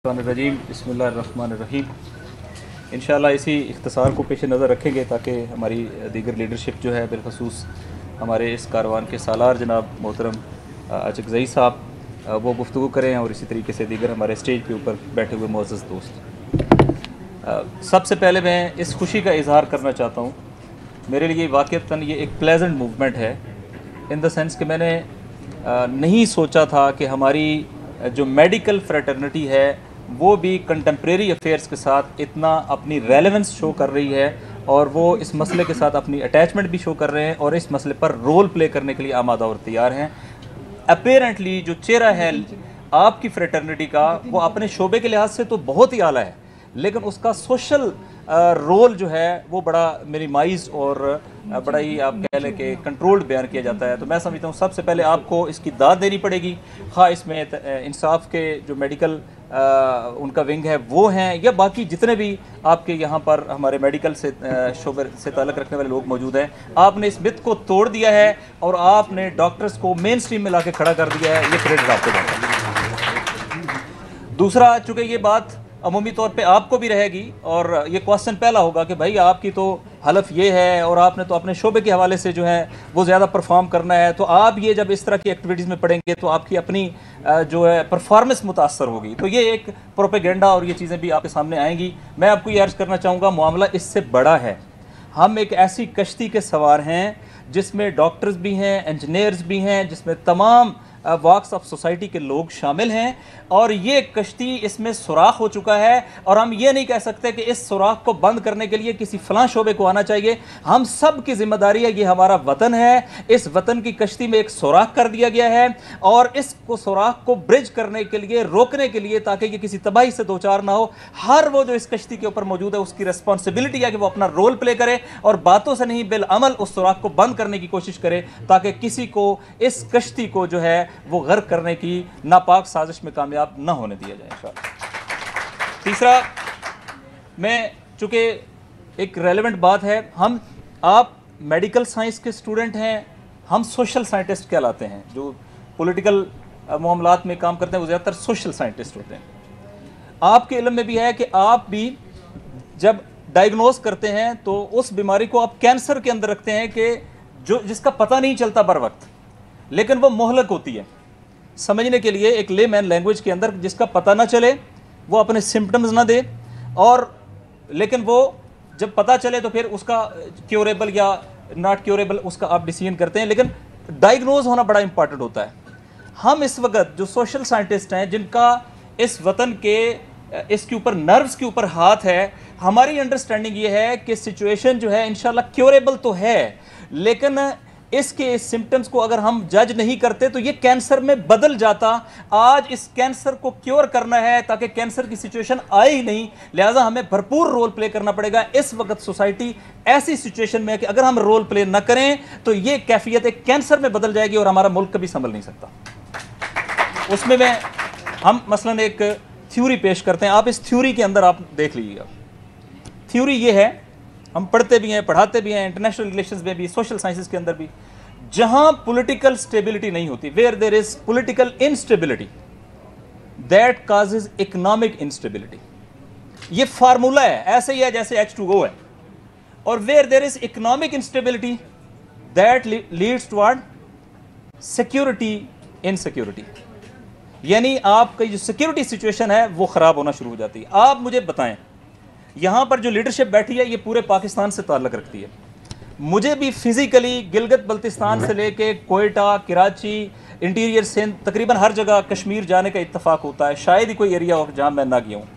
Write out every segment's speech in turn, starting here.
रजीम बिस्मिल्लाहिर्रहमानिर्रहीम। इंशाअल्लाह इसी इख्तिसार को पेश नज़र रखेंगे ताकि हमारी दीगर लीडरशिप जो है बिलखसूस हमारे इस कारवान के सालार जनाब मोहतरम अचकज़ई साहब वो गुफ्तगू करें और इसी तरीके से दीगर हमारे स्टेज के ऊपर बैठे हुए मुअज़्ज़ज़ दोस्त। सबसे पहले मैं इस खुशी का इजहार करना चाहता हूँ, मेरे लिए वाक़तन ये एक प्लेजेंट मूवमेंट है इन द सेंस कि मैंने नहीं सोचा था कि हमारी जो मेडिकल फ्रेटर्निटी है वो भी कंटेम्प्रेरी अफेयर्स के साथ इतना अपनी रेलेवेंस शो कर रही है और वो इस मसले के साथ अपनी अटैचमेंट भी शो कर रहे हैं और इस मसले पर रोल प्ले करने के लिए आमादा और तैयार हैं। अपेरेंटली जो चेहरा है आपकी फ्रेटर्निटी का वो अपने शोबे के लिहाज से तो बहुत ही आला है, लेकिन उसका सोशल रोल जो है वो बड़ा मिनिमाइज और बड़ा ही आप कह लें कि कंट्रोल्ड बयान किया जाता है। तो मैं समझता हूँ सबसे पहले आपको इसकी दाद देनी पड़ेगी, हाँ इसमें इंसाफ के जो मेडिकल उनका विंग है वो हैं या बाकी जितने भी आपके यहाँ पर हमारे मेडिकल से शोबे से ताल्लुक़ रखने वाले लोग मौजूद हैं। आपने इस मिथ को तोड़ दिया है और आपने डॉक्टर्स को मेन स्ट्रीम में ला के खड़ा कर दिया है, ये क्रेडिट आपको देना। दूसरा, चूँकि ये बात अमूमी तौर पे आपको भी रहेगी और ये क्वेश्चन पहला होगा कि भाई आपकी तो हलफ ये है और आपने तो अपने शोबे के हवाले से जो है वो ज़्यादा परफॉर्म करना है, तो आप ये जब इस तरह की एक्टिविटीज़ में पढ़ेंगे तो आपकी अपनी जो है परफॉर्मेंस मुतासर होगी। तो ये एक प्रोपेगेंडा और ये चीज़ें भी आपके सामने आएंगी। मैं आपको ये अर्ज़ करना चाहूँगा मामला इससे बड़ा है। हम एक ऐसी कश्ती के सवार हैं जिसमें डॉक्टर्स भी हैं, इंजीनियर्स भी हैं, जिसमें तमाम वॉक्स ऑफ सोसाइटी के लोग शामिल हैं और ये कश्ती इसमें सुराख हो चुका है और हम ये नहीं कह सकते कि इस सुराख को बंद करने के लिए किसी फलां शोबे को आना चाहिए। हम सब की जिम्मेदारी है, ये हमारा वतन है, इस वतन की कश्ती में एक सुराख कर दिया गया है और इस सुराख को ब्रिज करने के लिए, रोकने के लिए, ताकि ये किसी तबाही से दो चार ना हो, हर वो जो इस कश्ती के ऊपर मौजूद है उसकी रिस्पॉन्सिबिलिटी है कि वो अपना रोल प्ले करे और बातों से नहीं बिल अमल उस सुराख को बंद करने की कोशिश करे ताकि किसी को इस कश्ती को जो है वो गर्क करने की नापाक साजिश में कामयाब न होने दिया जाए इंशाअल्लाह। तीसरा, मैं चूँकि एक रेलेवेंट बात है, आप मेडिकल साइंस के स्टूडेंट हैं, हम सोशल साइंटिस्ट कहलाते हैं। जो पॉलिटिकल मामलात में काम करते हैं वो ज़्यादातर सोशल साइंटिस्ट होते हैं। आपके इल्म में भी है कि आप भी जब डायग्नोज करते हैं तो उस बीमारी को आप कैंसर के अंदर रखते हैं कि जिसका पता नहीं चलता बर वक्त, लेकिन वो मोहलक होती है। समझने के लिए एक लेमैन लैंग्वेज के अंदर जिसका पता ना चले, वो अपने सिम्टम्स ना दे और लेकिन वो जब पता चले तो फिर उसका क्योरेबल या नॉट क्योरेबल उसका आप डिसीजन करते हैं, लेकिन डायग्नोज होना बड़ा इंपॉर्टेंट होता है। हम इस वक्त जो सोशल साइंटिस्ट हैं जिनका इस वतन के इसके ऊपर नर्व्स के ऊपर हाथ है, हमारी अंडरस्टैंडिंग ये है कि सिचुएशन जो है इंशाल्लाह क्योरेबल तो है, लेकिन इसके सिम्टम्स को अगर हम जज नहीं करते तो ये कैंसर में बदल जाता। आज इस कैंसर को क्योर करना है ताकि कैंसर की सिचुएशन आए ही नहीं, लिहाजा हमें भरपूर रोल प्ले करना पड़ेगा। इस वक्त सोसाइटी ऐसी सिचुएशन में है कि अगर हम रोल प्ले न करें तो ये कैफियत एक कैंसर में बदल जाएगी और हमारा मुल्क कभी संभल नहीं सकता। उसमें हम मसलन एक थ्योरी पेश करते हैं, आप इस थ्योरी के अंदर आप देख लीजिएगा। थ्योरी ये है, हम पढ़ते भी हैं, पढ़ाते भी हैं, इंटरनेशनल रिलेशंस में भी, सोशल साइंसेस के अंदर भी, जहां पॉलिटिकल स्टेबिलिटी नहीं होती, where there is political instability that causes economic instability. ये फार्मूला है, ऐसे ही है जैसे H2O है। और where there is economic instability that leads toward security insecurity, यानी आपकी जो सिक्योरिटी सिचुएशन है वो खराब होना शुरू हो जाती है। आप मुझे बताएं, यहाँ पर जो लीडरशिप बैठी है ये पूरे पाकिस्तान से ताल्लुक़ रखती है। मुझे भी फिज़िकली गिलगित बल्तिस्तान से लेके कोयटा, कराची, इंटीरियर सिंध, तकरीबन हर जगह कश्मीर जाने का इत्तफाक होता है। शायद ही कोई एरिया हो जहाँ मैं ना गया हूँ।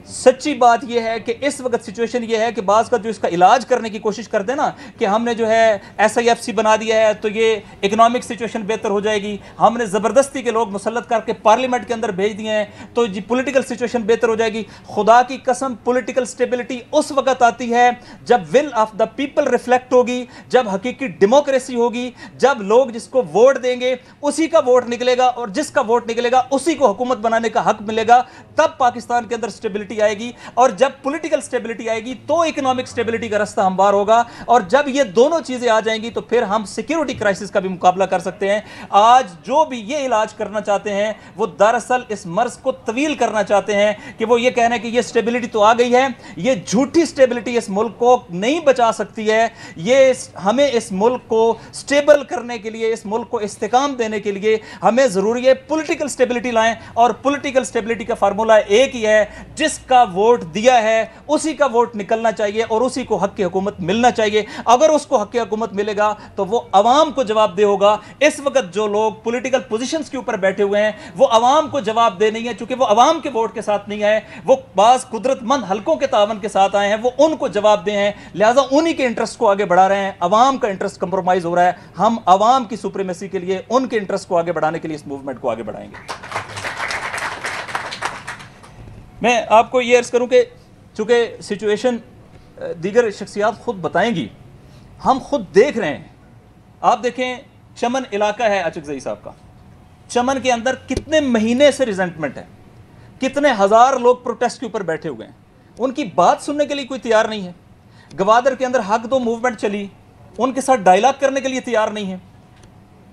सच्ची बात यह है कि इस वक्त सिचुएशन ये है कि बाज़ का जो इसका इलाज करने की कोशिश करते हैं ना कि हमने जो है SIFC बना दिया है तो ये इकोनॉमिक सिचुएशन बेहतर हो जाएगी, हमने ज़बरदस्ती के लोग मुसल्लत करके पार्लियामेंट के अंदर भेज दिए हैं तो जी पॉलिटिकल सिचुएशन बेहतर हो जाएगी। खुदा की कसम, पॉलिटिकल स्टेबिलिटी उस वक्त आती है जब will of the people reflect होगी, जब हकीकी डेमोक्रेसी होगी, जब लोग जिसको वोट देंगे उसी का वोट निकलेगा और जिसका वोट निकलेगा उसी को हुकूमत बनाने का हक मिलेगा। तब पाकिस्तान के अंदर स्टेबिलिटी स्टेबिलिटी आएगी, और जब पॉलिटिकल स्टेबिलिटी आएगी तो इकोनॉमिक स्टेबिलिटी का रास्ता हमवार होगा, और जब ये दोनों चीजें आ जाएंगी तो फिर हम सिक्योरिटी क्राइसिस का भी मुकाबला कर सकते हैं। आज जो भी ये इलाज करना चाहते हैं वो दरअसल इस मर्ज को तवील करना चाहते हैं कि वो ये कहना है कि ये स्टेबिलिटी तो आ गई है, ये झूठी स्टेबिलिटी इस मुल्क को नहीं बचा सकती है, ये हमें इस मुल्क को स्टेबल करने के लिए, इस मुल्क को इस्तेकाम देने के लिए हमें जरूरी है पॉलिटिकल स्टेबिलिटी लाएं, और पॉलिटिकल स्टेबिलिटी का फार्मूला एक ही है, जिसका वोट दिया है उसी का वोट निकलना चाहिए और उसी को हक की हुकूमत मिलना चाहिए। अगर उसको हक की हुकूमत मिलेगा तो वो अवाम को जवाबदेह होगा। इस वक्त जो लोग पॉलिटिकल पोजीशंस के ऊपर बैठे हुए हैं वो अवाम को जवाबदेह नहीं है, चूंकि वो अवाम के वोट के साथ नहीं आए, वो बास कुदरतमंद हलकों के तावन के साथ आए हैं, वो उनको जवाबदेह हैं, लिहाजा उन्हीं के इंटरेस्ट को आगे बढ़ा रहे हैं। अवाम का इंटरेस्ट कंप्रोमाइज हो रहा है, हम अवाम की सुप्रीमेसी के लिए, उनके इंटरेस्ट को आगे बढ़ाने के लिए इस मूवमेंट को आगे बढ़ाएंगे। मैं आपको ये अर्ज करूं कि चूंकि सिचुएशन दीगर शख्सियात खुद बताएंगी, हम खुद देख रहे हैं। आप देखें, चमन इलाका है अचकजई साहब का, चमन के अंदर कितने महीने से रिजेंटमेंट है, कितने हजार लोग प्रोटेस्ट के ऊपर बैठे हुए हैं, उनकी बात सुनने के लिए कोई तैयार नहीं है। गवादर के अंदर हक दो मूवमेंट चली, उनके साथ डायलॉग करने के लिए तैयार नहीं है।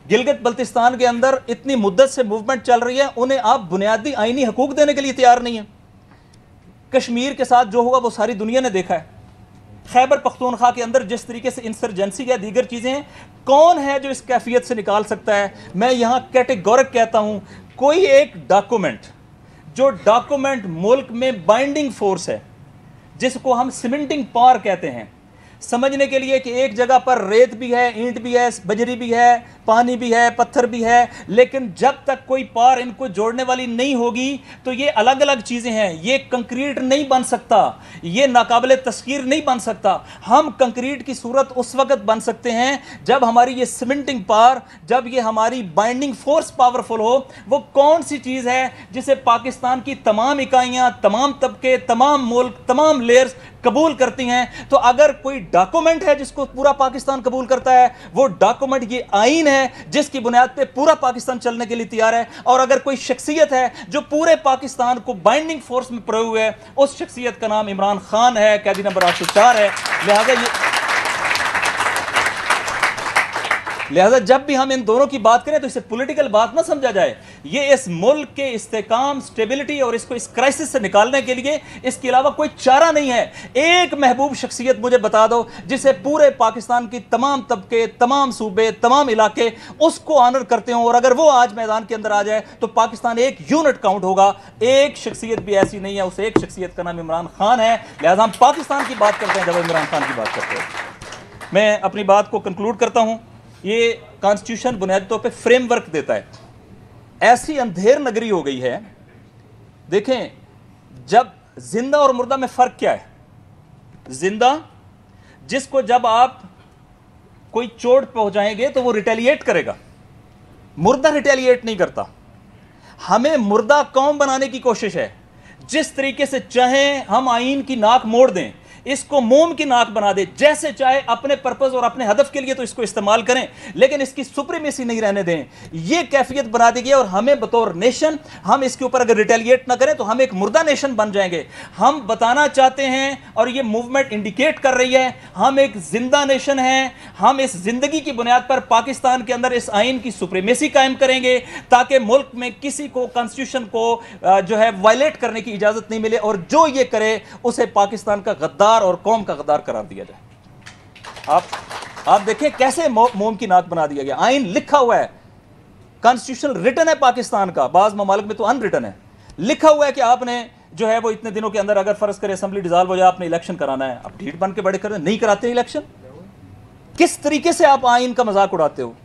गिलगित बल्तिस्तान के अंदर इतनी मुद्दत से मूवमेंट चल रही है, उन्हें आप बुनियादी आईनी हकूक देने के लिए तैयार नहीं है। कश्मीर के साथ जो हुआ वो सारी दुनिया ने देखा है। खैबर पख्तूनख्वा के अंदर जिस तरीके से इंसर्जेंसी या दीगर चीज़ें हैं, कौन है जो इस कैफियत से निकाल सकता है? मैं यहाँ कैटेगोरिक कहता हूँ, कोई एक डॉक्यूमेंट, जो डॉक्यूमेंट मुल्क में बाइंडिंग फोर्स है, जिसको हम सीमेंटिंग पावर कहते हैं, समझने के लिए कि एक जगह पर रेत भी है, ईंट भी है, बजरी भी है, पानी भी है, पत्थर भी है, लेकिन जब तक कोई पार इनको जोड़ने वाली नहीं होगी तो ये अलग अलग चीज़ें हैं। ये कंक्रीट नहीं बन सकता, ये नाकाबिले तस्कीर नहीं बन सकता। हम कंक्रीट की सूरत उस वक्त बन सकते हैं जब हमारी ये सीमेंटिंग पावर, जब ये हमारी बाइंडिंग फोर्स पावरफुल हो। वो कौन सी चीज़ है जिसे पाकिस्तान की तमाम इकाइयाँ, तमाम तबके, तमाम मुल्क, तमाम लेयर्स कबूल करती हैं? तो अगर कोई डॉक्यूमेंट है जिसको पूरा पाकिस्तान कबूल करता है, वो डॉक्यूमेंट ये आईन है जिसकी बुनियाद पे पूरा पाकिस्तान चलने के लिए तैयार है। और अगर कोई शख्सियत है जो पूरे पाकिस्तान को बाइंडिंग फोर्स में परोए हुए है, उस शख्सियत का नाम इमरान खान है, कैदी नंबर 804 है। लिहाजा जब भी हम इन दोनों की बात करें तो इसे पॉलिटिकल बात ना समझा जाए। ये इस मुल्क के इस्तेकाम, स्टेबिलिटी और इसको इस क्राइसिस से निकालने के लिए इसके अलावा कोई चारा नहीं है। एक महबूब शख्सियत मुझे बता दो जिसे पूरे पाकिस्तान की तमाम तबके, तमाम सूबे, तमाम इलाके उसको ऑनर करते हों, और अगर वो आज मैदान के अंदर आ जाए तो पाकिस्तान एक यूनिट काउंट होगा। एक शख्सियत भी ऐसी नहीं है, उस एक शख्सियत का नाम इमरान खान है। लिहाजा हम पाकिस्तान की बात करते हैं जब इमरान खान की बात करते हैं। मैं अपनी बात को कंक्लूड करता हूँ। ये कॉन्स्टिट्यूशन बुनियादी तौर पे फ्रेमवर्क देता है। ऐसी अंधेर नगरी हो गई है। देखें, जब जिंदा और मुर्दा में फ़र्क क्या है? जिंदा, जिसको जब आप कोई चोट पहुंचाएंगे तो वो रिटेलिएट करेगा, मुर्दा रिटेलिएट नहीं करता। हमें मुर्दा कौम बनाने की कोशिश है। जिस तरीके से चाहें हम आईन की नाक मोड़ दें, इसको मोम की नाक बना दे, जैसे चाहे अपने पर्पस और अपने हदफ के लिए तो इसको इस्तेमाल करें, लेकिन इसकी सुप्रीमेसी नहीं रहने दें। ये कैफियत बना दी गई और हमें बतौर नेशन, हम इसके ऊपर अगर रिटेलिएट ना करें तो हम एक मुर्दा नेशन बन जाएंगे। हम बताना चाहते हैं और ये मूवमेंट इंडिकेट कर रही है, हम एक जिंदा नेशन हैं। हम इस जिंदगी की बुनियाद पर पाकिस्तान के अंदर इस आइन की सुप्रीमेसी कायम करेंगे ताकि मुल्क में किसी को कॉन्स्टिट्यूशन को जो है वायलेट करने की इजाजत नहीं मिले, और जो ये करे उसे पाकिस्तान का गद्दार और कौम का गद्दार करार दिया जाए। आप देखें कैसे मोम की नाक बना दिया गया। आइन लिखा हुआ है, कॉन्स्टिट्यूशन रिटन है पाकिस्तान का, बाज ममालिक में तो अनरिटन है। लिखा हुआ है कि आपने जो है वो इतने दिनों के अंदर, अगर फर्ज करे असेंबली डिसॉल्व हो जाए, आपने इलेक्शन कराना है। आप ढीठ बन के बड़े कर नहीं कराते इलेक्शन। किस तरीके से आप आइन का मजाक उड़ाते हो?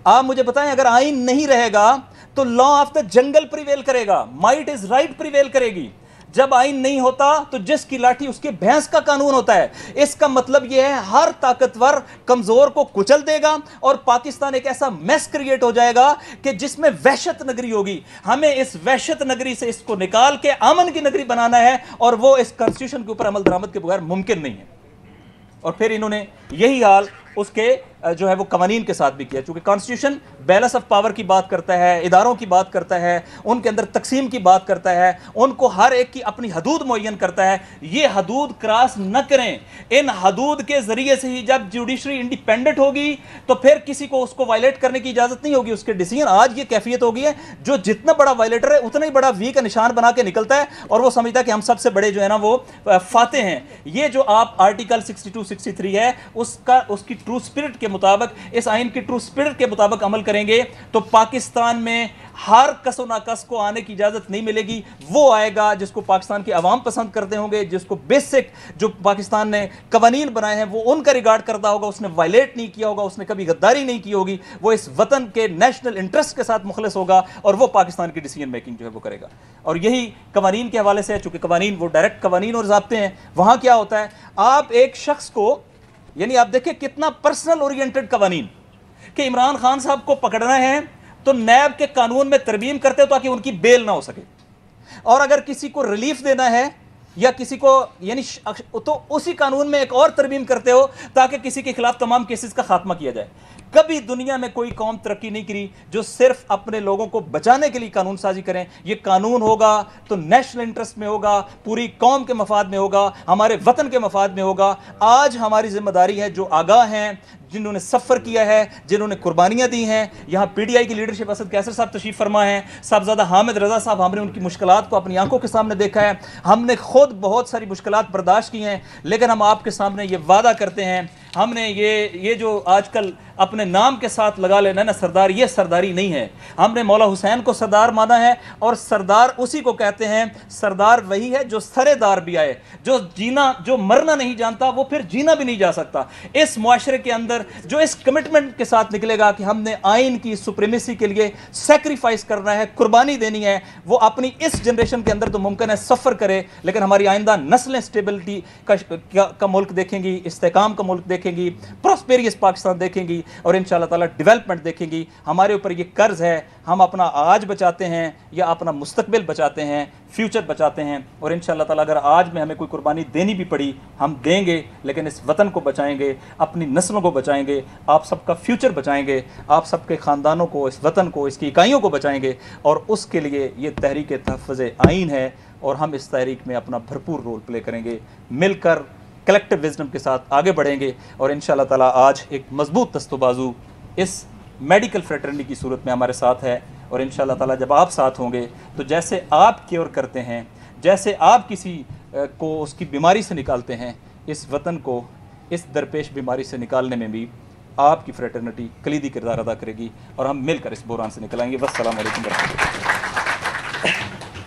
आप मुझे बताएं, अगर आइन नहीं रहेगा तो law of the jungle prevail करेगा, माइट इज राइट प्रिवेल करेगी। जब आइन नहीं होता तो जिसकी लाठी उसके भैंस का कानून होता है। इसका मतलब यह है हर ताकतवर कमजोर को कुचल देगा और पाकिस्तान एक ऐसा मैस क्रिएट हो जाएगा कि जिसमें वहशत नगरी होगी। हमें इस वहशत नगरी से इसको निकाल के अमन की नगरी बनाना है, और वो इस कॉन्स्टिट्यूशन के ऊपर अमल दरामद के बगैर मुमकिन नहीं है। और फिर इन्होंने यही हाल उसके जो है वो कवानीन के साथ भी किया, चूँकि कॉन्स्टिट्यूशन बैलेंस ऑफ पावर की बात करता है, इदारों की बात करता है, उनके अंदर तकसीम की बात करता है, उनको हर एक की अपनी हदूद मुअय्यन करता है। ये हदूद क्रॉस न करें। इन हदूद के ज़रिए से ही जब जुडिशरी इंडिपेंडेंट होगी तो फिर किसी को उसको वायलेट करने की इजाज़त नहीं होगी। उसके डिसीजन आज ये कैफियत हो गई है, जो जितना बड़ा वायलेटर है उतना ही बड़ा वी का निशान बना के निकलता है और वो समझता है कि हम सबसे बड़े जो है ना वो फाते हैं। ये जो आप आर्टिकल 62-63 है उसकी ट्रू स्पिरिट के मुताबिक, इस आइन की ट्रू स्पिरिट के मुताबिक अमल करेंगे तो पाकिस्तान में हर कसो नाकस को आने की इजाज़त नहीं मिलेगी। वो आएगा जिसको पाकिस्तान की आवाम पसंद करते होंगे, जिसको बेसिक जो पाकिस्तान ने कवानीन बनाए हैं वो उनका रिगार्ड करता होगा, उसने वायलेट नहीं किया होगा, उसने कभी गद्दारी नहीं की होगी, वो इस वतन के नेशनल इंटरेस्ट के साथ मुखलिस होगा और वो पाकिस्तान की डिसीजन मेकिंग जो है वो करेगा। और यही कवानीन के हवाले से है, चूँकि कवानीन वो डायरेक्ट कवानीन और ज़ाब्ते हैं। वहाँ क्या होता है, आप एक शख्स को, यानी आप देखिए कितना पर्सनल ओरिएंटेड कवानीन, कि इमरान खान साहब को पकड़ना है तो नैब के कानून में तरमीम करते हो ताकि उनकी बेल ना हो सके, और अगर किसी को रिलीफ देना है या किसी को, यानी तो उसी कानून में एक और तरमीम करते हो ताकि किसी के खिलाफ तमाम केसेस का खात्मा किया जाए। कभी दुनिया में कोई कौम तरक्की नहीं करी जो सिर्फ अपने लोगों को बचाने के लिए कानून साजी करें। ये कानून होगा तो नेशनल इंटरेस्ट में होगा, पूरी कौम के मफाद में होगा, हमारे वतन के मफाद में होगा। आज हमारी जिम्मेदारी है, जो आगाह हैं, जिन्होंने सफ़र किया है, जिन्होंने कुर्बानियाँ दी हैं, यहाँ PTI की लीडरशिप असद कैसर साहब तशरीफ़ फरमा हैं, साहबजादा हामिद रज़ा साहब, हमने उनकी मुश्किलात को अपनी आंखों के सामने देखा है, हमने खुद बहुत सारी मुश्किलात बर्दाश्त की हैं, लेकिन हम आपके सामने ये वादा करते हैं, हमने ये जो आजकल अपने नाम के साथ लगा लेना ना सरदार, ये सरदारी नहीं है। हमने मौला हुसैन को सरदार माना है और सरदार उसी को कहते हैं। सरदार वही है जो सरेदार भी आए, जो मरना नहीं जानता वो फिर जीना भी नहीं जा सकता। इस मुआशरे के अंदर जो इस कमिटमेंट के साथ निकलेगा कि हमने आइन की सुप्रीमेसी के लिए सैक्रिफाइस करना है, कुर्बानी देनी है, वो अपनी इस जनरेशन के अंदर तो मुमकिन है सफ़र करे, लेकिन हमारी आइंदा नस्लें स्टेबिलिटी का मुल्क देखेंगी, इस्तेकाम का मुल्क देखेंगी, प्रॉस्पेरियस पाकिस्तान देखेंगी और इंशाअल्लाह ताला डेवलपमेंट देखेंगी। हमारे ऊपर ये कर्ज है, हम अपना आज बचाते हैं या अपना मुस्तकबिल बचाते हैं, फ्यूचर बचाते हैं। और इंशाअल्लाह ताला अगर आज में हमें कोई कुर्बानी देनी भी पड़ी हम देंगे, लेकिन इस वतन को बचाएंगे, अपनी नस्लों को बचाएंगे, आप सबका फ्यूचर बचाएंगे, आप सबके ख़ानदानों को, इस वतन को, इसकी इकाइयों को बचाएंगे। और उसके लिए ये तहरीक तहफ़्फ़ुज़ आइन है और हम इस तहरीक में अपना भरपूर रोल प्ले करेंगे, मिलकर कलेक्टिव विजडम के साथ आगे बढ़ेंगे। और इंशाअल्लाह ताला आज एक मजबूत दस्तोबाजू इस मेडिकल फ्रेटर्निटी की सूरत में हमारे साथ है। और इंशाअल्लाह ताला जब आप साथ होंगे तो जैसे आप क्योर करते हैं, जैसे आप किसी को उसकी बीमारी से निकालते हैं, इस वतन को इस दरपेश बीमारी से निकालने में भी आपकी फ्रेटर्निटी कलीदी किरदार अदा करेगी और हम मिलकर इस बुहरान से निकलेंगे। वस्सलाम वालेकुम।